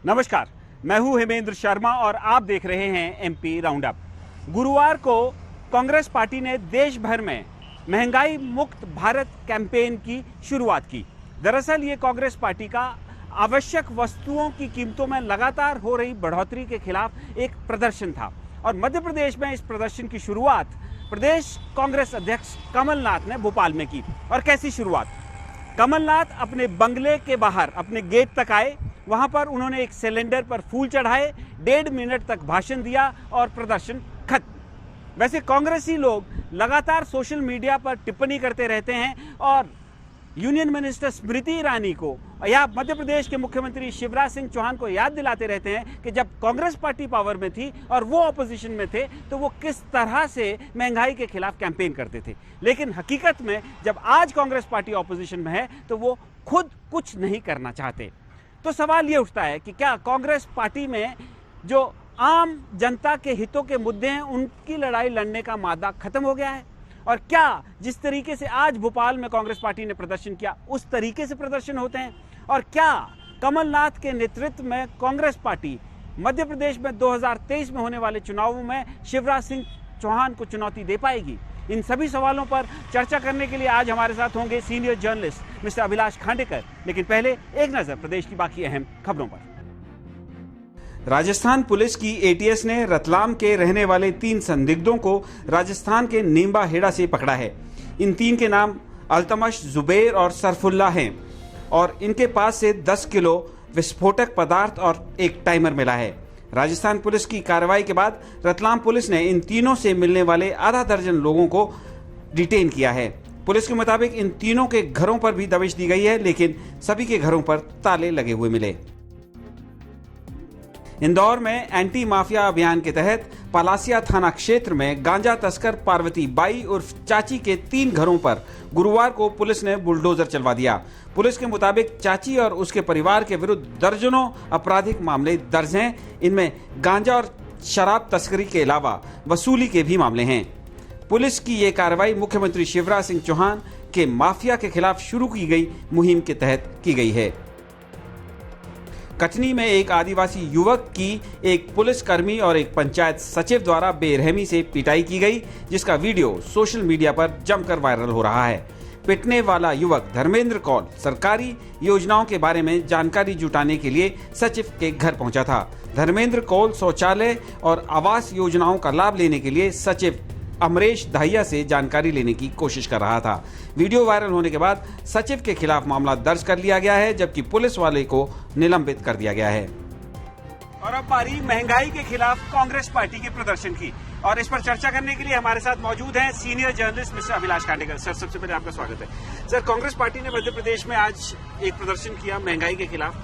नमस्कार, मैं हूं हेमेंद्र शर्मा और आप देख रहे हैं एमपी राउंडअप। गुरुवार को कांग्रेस पार्टी ने देश भर में महंगाई मुक्त भारत कैंपेन की शुरुआत की। दरअसल ये कांग्रेस पार्टी का आवश्यक वस्तुओं की कीमतों में लगातार हो रही बढ़ोतरी के खिलाफ एक प्रदर्शन था और मध्य प्रदेश में इस प्रदर्शन की शुरुआत प्रदेश कांग्रेस अध्यक्ष कमलनाथ ने भोपाल में की। और कैसी शुरुआत? कमलनाथ अपने बंगले के बाहर अपने गेट तक आए, वहां पर उन्होंने एक सिलेंडर पर फूल चढ़ाए, 1.5 मिनट तक भाषण दिया और प्रदर्शन खत्म। वैसे कांग्रेसी लोग लगातार सोशल मीडिया पर टिप्पणी करते रहते हैं और यूनियन मिनिस्टर स्मृति ईरानी को या मध्य प्रदेश के मुख्यमंत्री शिवराज सिंह चौहान को याद दिलाते रहते हैं कि जब कांग्रेस पार्टी पावर में थी और वो ऑपोजिशन में थे तो वो किस तरह से महंगाई के खिलाफ कैंपेन करते थे। लेकिन हकीकत में जब आज कांग्रेस पार्टी ऑपोजिशन में है तो वो खुद कुछ नहीं करना चाहते। तो सवाल ये उठता है कि क्या कांग्रेस पार्टी में जो आम जनता के हितों के मुद्दे हैं उनकी लड़ाई लड़ने का मादा खत्म हो गया है? और क्या जिस तरीके से आज भोपाल में कांग्रेस पार्टी ने प्रदर्शन किया उस तरीके से प्रदर्शन होते हैं? और क्या कमलनाथ के नेतृत्व में कांग्रेस पार्टी मध्य प्रदेश में 2023 में होने वाले चुनावों में शिवराज सिंह चौहान को चुनौती दे पाएगी? इन सभी सवालों पर चर्चा करने के लिए आज हमारे साथ होंगे senior journalist mister Abhilash Khandekar. लेकिन पहले एक नजर प्रदेश की बाकी अहम खबरों पर। राजस्थान पुलिस की एटीएस ने रतलाम के रहने वाले 3 संदिग्धों को राजस्थान के नींबा हेड़ा से पकड़ा है। इन 3 के नाम अल्तमश, जुबैर और सरफुल्ला हैं और इनके पास से 10 किलो विस्फोटक पदार्थ और एक टाइमर मिला है। राजस्थान पुलिस की कार्रवाई के बाद रतलाम पुलिस ने इन तीनों से मिलने वाले आधा दर्जन लोगों को डिटेन किया है। पुलिस के मुताबिक इन तीनों के घरों पर भी दबिश दी गई है, लेकिन सभी के घरों पर ताले लगे हुए मिले। इंदौर में एंटी माफिया अभियान के तहत पलासिया थाना क्षेत्र में गांजा तस्कर पार्वती बाई उर्फ चाची के 3 घरों पर गुरुवार को पुलिस ने बुलडोजर चलवा दिया। पुलिस के मुताबिक चाची और उसके परिवार के विरुद्ध दर्जनों आपराधिक मामले दर्ज हैं। इनमें गांजा और शराब तस्करी के अलावा वसूली के भी मामले हैं। पुलिस की ये कार्रवाई मुख्यमंत्री शिवराज सिंह चौहान के माफिया के खिलाफ शुरू की गई मुहिम के तहत की गई है। कटनी में एक आदिवासी युवक की एक पुलिसकर्मी और एक पंचायत सचिव द्वारा बेरहमी से पिटाई की गई, जिसका वीडियो सोशल मीडिया पर जमकर वायरल हो रहा है। पिटने वाला युवक धर्मेंद्र कौल सरकारी योजनाओं के बारे में जानकारी जुटाने के लिए सचिव के घर पहुंचा था। धर्मेंद्र कौल शौचालय और आवास योजनाओं का लाभ लेने के लिए सचिव अमरेश दाहिया से जानकारी लेने की कोशिश कर रहा था। वीडियो वायरल होने के बाद सचिव के खिलाफ मामला दर्ज कर लिया गया है, जबकि पुलिस वाले को निलंबित कर दिया गया है। और अब बारी महंगाई के खिलाफ कांग्रेस पार्टी के प्रदर्शन की, और इस पर चर्चा करने के लिए हमारे साथ मौजूद हैं senior journalist mister Abhilash Khandekar. Sir, सबसे पहले आपका स्वागत है। सर, कांग्रेस पार्टी ने मध्य प्रदेश में आज एक प्रदर्शन किया महंगाई के खिलाफ।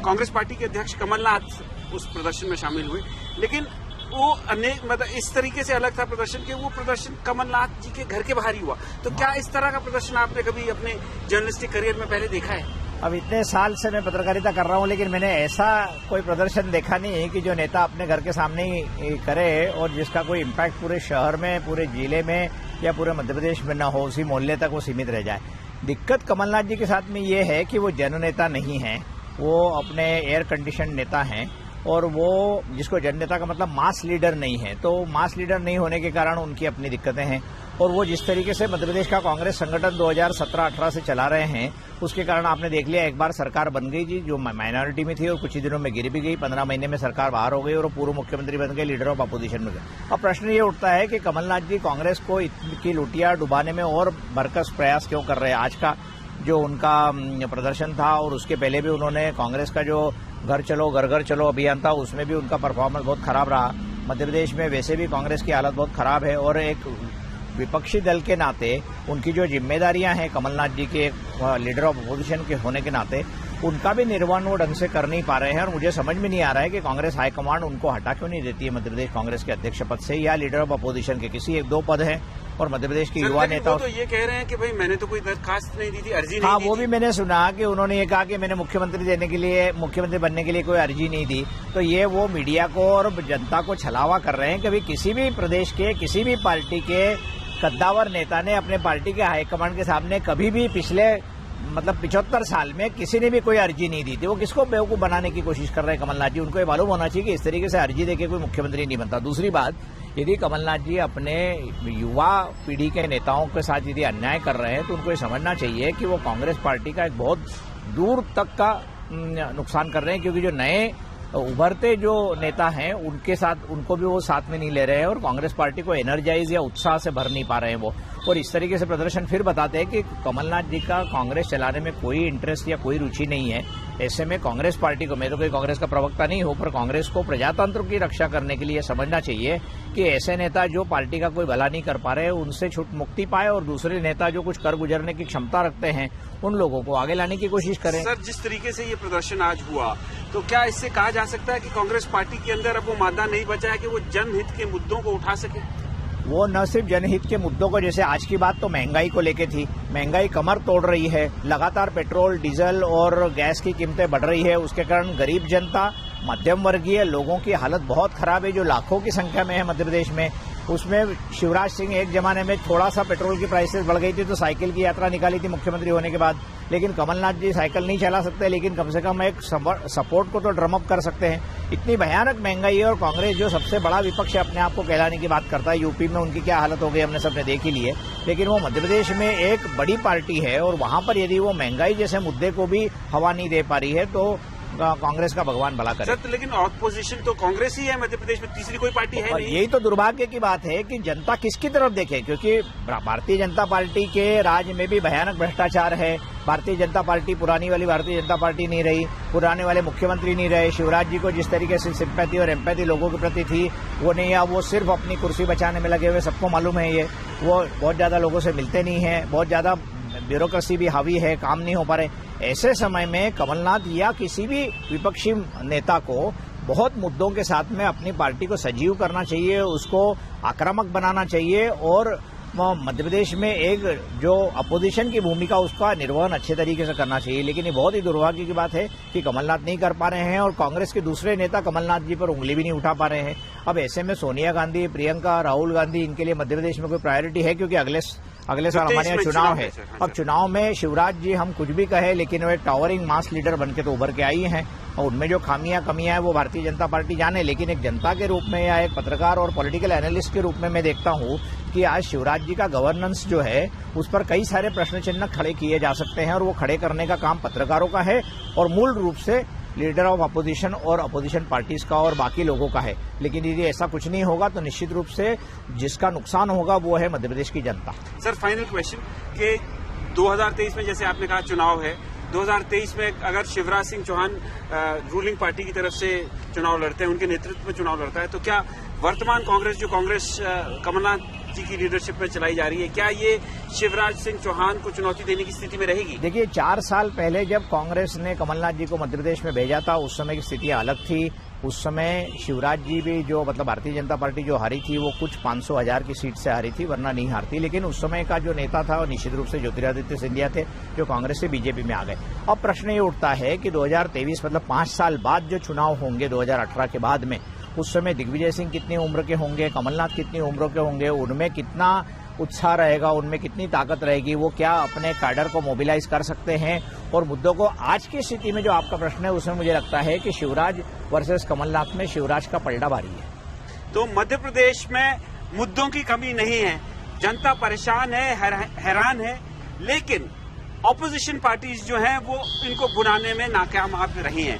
कांग्रेस पार्टी के अध्यक्ष कमलनाथ उस प्रदर्शन में शामिल हुए, लेकिन वो अनेक इस तरीके से अलग था प्रदर्शन के वो प्रदर्शन कमलनाथ जी के घर के बाहर ही हुआ। तो क्या इस तरह का प्रदर्शन आपने कभी अपने जर्नलिस्टिक करियर में पहले देखा है? अब इतने साल से मैं पत्रकारिता कर रहा हूं, लेकिन मैंने ऐसा कोई प्रदर्शन देखा नहीं है कि जो नेता अपने घर के सामने ही करे और जिसका कोई इम्पैक्ट पूरे शहर में, पूरे जिले में या पूरे मध्य प्रदेश में न हो, उसी मोहल्ले तक वो सीमित रह जाए। दिक्कत कमलनाथ जी के साथ में ये है कि वो जननेता नहीं है, वो अपने एयर कंडीशन नेता हैं और वो जिसको जननेता का मतलब मास लीडर नहीं है। तो मास लीडर नहीं होने के कारण उनकी अपनी दिक्कतें हैं और वो जिस तरीके से मध्य प्रदेश का कांग्रेस संगठन 2017-18 से चला रहे हैं उसके कारण आपने देख लिया, एक बार सरकार बन गई जी जो माइनॉरिटी में थी और कुछ ही दिनों में गिर भी गई। 15 महीने में सरकार बाहर हो गई और पूर्व मुख्यमंत्री बन गए, लीडर ऑफ अपोजिशन में गए। अब प्रश्न ये उठता है कि कमलनाथ जी कांग्रेस को इतनी लुटिया डुबाने में और भरकस प्रयास क्यों कर रहे हैं? आज का जो उनका प्रदर्शन था और उसके पहले भी उन्होंने कांग्रेस का जो घर चलो घर घर चलो अभियान था उसमें भी उनका परफॉर्मेंस बहुत खराब रहा। मध्य प्रदेश में वैसे भी कांग्रेस की हालत बहुत खराब है और एक विपक्षी दल के नाते उनकी जो जिम्मेदारियां हैं कमलनाथ जी के लीडर ऑफ अपोजिशन के होने के नाते उनका भी निर्वहन वो ढंग से कर नहीं पा रहे हैं। और मुझे समझ में नहीं आ रहा है कि कांग्रेस हाईकमांड उनको हटा क्यों नहीं देती है मध्य प्रदेश कांग्रेस के अध्यक्ष पद से या लीडर ऑफ अपोजिशन के किसी 1-2 पद हैं और मध्य प्रदेश के युवा नेता तो ये कह रहे हैं कि भाई मैंने तो कोई दरखास्त नहीं दी थी, अर्जी नहीं हाँ दी वो थी। भी मैंने सुना कि उन्होंने ये कहा कि मैंने मुख्यमंत्री बनने के लिए कोई अर्जी नहीं दी। तो ये वो मीडिया को और जनता को छलावा कर रहे हैं। कभी किसी भी प्रदेश के किसी भी पार्टी के कद्दावर नेता ने अपने पार्टी के हाईकमांड के सामने कभी भी पिछले मतलब 75 साल में किसी ने भी कोई अर्जी नहीं दी थी। वो किसको बेवकूफ बनाने की कोशिश कर रहे हैं कमलनाथ जी? उनको ये मालूम होना चाहिए कि इस तरीके से अर्जी देके कोई मुख्यमंत्री नहीं बनता। दूसरी बात, यदि कमलनाथ जी अपने युवा पीढ़ी के नेताओं के साथ यदि अन्याय कर रहे हैं तो उनको ये समझना चाहिए कि वो कांग्रेस पार्टी का एक बहुत दूर तक का नुकसान कर रहे हैं, क्योंकि जो नए उभरते जो नेता हैं उनके साथ उनको भी वो साथ में नहीं ले रहे हैं और कांग्रेस पार्टी को एनर्जाइज या उत्साह से भर नहीं पा रहे हैं वो। और इस तरीके से प्रदर्शन फिर बताते हैं कि कमलनाथ जी का कांग्रेस चलाने में कोई इंटरेस्ट या कोई रुचि नहीं है। ऐसे में कांग्रेस पार्टी को, मैं तो कोई कांग्रेस का प्रवक्ता नहीं हूं, पर कांग्रेस को प्रजातंत्र की रक्षा करने के लिए समझना चाहिए कि ऐसे नेता जो पार्टी का कोई भला नहीं कर पा रहे उनसे छूट मुक्ति पाए और दूसरे नेता जो कुछ कर गुजरने की क्षमता रखते हैं उन लोगों को आगे लाने की कोशिश करें। सर, जिस तरीके से ये प्रदर्शन आज हुआ, तो क्या इससे कहा जा सकता है कि कांग्रेस पार्टी के अंदर अब वो मादा नहीं बचा है कि वो जनहित के मुद्दों को उठा सके? वो न सिर्फ जनहित के मुद्दों को, जैसे आज की बात तो महंगाई को लेके थी, महंगाई कमर तोड़ रही है, लगातार पेट्रोल, डीजल और गैस की कीमतें बढ़ रही है, उसके कारण गरीब जनता, मध्यम वर्गीय लोगों की हालत बहुत खराब है, जो लाखों की संख्या में है मध्य प्रदेश में। उसमें शिवराज सिंह एक जमाने में थोड़ा सा पेट्रोल की प्राइसेस बढ़ गई थी तो साइकिल की यात्रा निकाली थी मुख्यमंत्री होने के बाद, लेकिन कमलनाथ जी साइकिल नहीं चला सकते, लेकिन कम से कम एक सपोर्ट को तो ड्रम अप कर सकते हैं। इतनी भयानक महंगाई है और कांग्रेस जो सबसे बड़ा विपक्ष अपने आप को कहलाने की बात करता है, यूपी में उनकी क्या हालत हो गई हमने सबने देख ही ली है, लेकिन वो मध्य प्रदेश में एक बड़ी पार्टी है और वहां पर यदि वो महंगाई जैसे मुद्दे को भी हवा नहीं दे पा रही है तो कांग्रेस का भगवान भला करे। सर, लेकिन ऑपोजिशन तो कांग्रेस ही है मध्य प्रदेश में, तीसरी कोई पार्टी है और नहीं। यही तो दुर्भाग्य की बात है कि जनता किसकी तरफ देखे, क्योंकि भारतीय जनता पार्टी के राज में भी भयानक भ्रष्टाचार है। भारतीय जनता पार्टी पुरानी वाली भारतीय जनता पार्टी नहीं रही, पुराने वाले मुख्यमंत्री नहीं रहे, शिवराज जी को जिस तरीके से सिंपैथी और एम्पैथी लोगों के प्रति थी वो नहीं है। वो सिर्फ अपनी कुर्सी बचाने में लगे हुए, सबको मालूम है ये। वो बहुत ज्यादा लोगों से मिलते नहीं है, बहुत ज्यादा ब्यूरोक्रेसी भी हावी है, काम नहीं हो पा रहे। ऐसे समय में कमलनाथ या किसी भी विपक्षी नेता को बहुत मुद्दों के साथ में अपनी पार्टी को सजीव करना चाहिए, उसको आक्रामक बनाना चाहिए और मध्य प्रदेश में एक जो अपोजिशन की भूमिका उसका निर्वहन अच्छे तरीके से करना चाहिए। लेकिन ये बहुत ही दुर्भाग्य की बात है कि कमलनाथ नहीं कर पा रहे हैं और कांग्रेस के दूसरे नेता कमलनाथ जी पर उंगली भी नहीं उठा पा रहे हैं। अब ऐसे में सोनिया गांधी, प्रियंका, राहुल गांधी, इनके लिए मध्य प्रदेश में कोई प्रायोरिटी है? क्योंकि अगले साल हमारे यहाँ चुनाव है। अब चुनाव में शिवराज जी हम कुछ भी कहें लेकिन वे टावरिंग मास लीडर बनके तो उभर के आई हैं और उनमें जो खामियां कमियां हैं वो भारतीय जनता पार्टी जाने, लेकिन एक जनता के रूप में या एक पत्रकार और पॉलिटिकल एनालिस्ट के रूप में मैं देखता हूं कि आज शिवराज जी का गवर्नेंस जो है उस पर कई सारे प्रश्न चिन्ह खड़े किए जा सकते हैं और वो खड़े करने का काम पत्रकारों का है और मूल रूप से लीडर ऑफ अपोजिशन और अपोजिशन पार्टीज का और बाकी लोगों का है। लेकिन यदि ऐसा कुछ नहीं होगा तो निश्चित रूप से जिसका नुकसान होगा वो है मध्य प्रदेश की जनता। सर, फाइनल क्वेश्चन कि 2023 में जैसे आपने कहा चुनाव है, 2023 में अगर शिवराज सिंह चौहान रूलिंग पार्टी की तरफ से चुनाव लड़ते हैं, उनके नेतृत्व में चुनाव लड़ता है, तो क्या वर्तमान कांग्रेस जो कांग्रेस कमलनाथ जी की लीडरशिप में चलाई जा रही है, क्या ये शिवराज सिंह चौहान को चुनौती देने की स्थिति में रहेगी? देखिए, 4 साल पहले जब कांग्रेस ने कमलनाथ जी को मध्य प्रदेश में भेजा था उस समय की स्थितियां अलग थी। उस समय शिवराज जी भी जो भारतीय जनता पार्टी जो हारी थी वो कुछ 500,000 की सीट से हारी थी, वरना नहीं हारती। लेकिन उस समय का जो नेता था वो निश्चित रूप से ज्योतिरादित्य सिंधिया थे जो कांग्रेस से बीजेपी में आ गए। अब प्रश्न ये उठता है कि 2023 मतलब 5 साल बाद जो चुनाव होंगे 2018 के बाद में, उस समय दिग्विजय सिंह कितनी उम्र के होंगे, कमलनाथ कितनी उम्र के होंगे, उनमें कितना उत्साह रहेगा, उनमें कितनी ताकत रहेगी, वो क्या अपने कैडर को मोबिलाइज कर सकते हैं और मुद्दों को। आज की स्थिति में जो आपका प्रश्न है उसमें मुझे लगता है कि शिवराज वर्सेस कमलनाथ में शिवराज का पलड़ा भारी है। तो मध्य प्रदेश में मुद्दों की कमी नहीं है, जनता परेशान है, हैरान है, लेकिन ऑपोजिशन पार्टीज जो हैं वो इनको बुलाने में नाकामयाब रही हैं।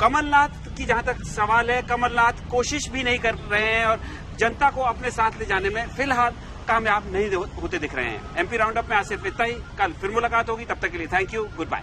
कमलनाथ की जहां तक सवाल है, कमलनाथ कोशिश भी नहीं कर रहे हैं और जनता को अपने साथ ले जाने में फिलहाल कामयाब नहीं होते दिख रहे हैं। एमपी राउंड अप में आज सिर्फ इतना ही। कल फिर मुलाकात होगी, तब तक के लिए थैंक यू, गुड बाय।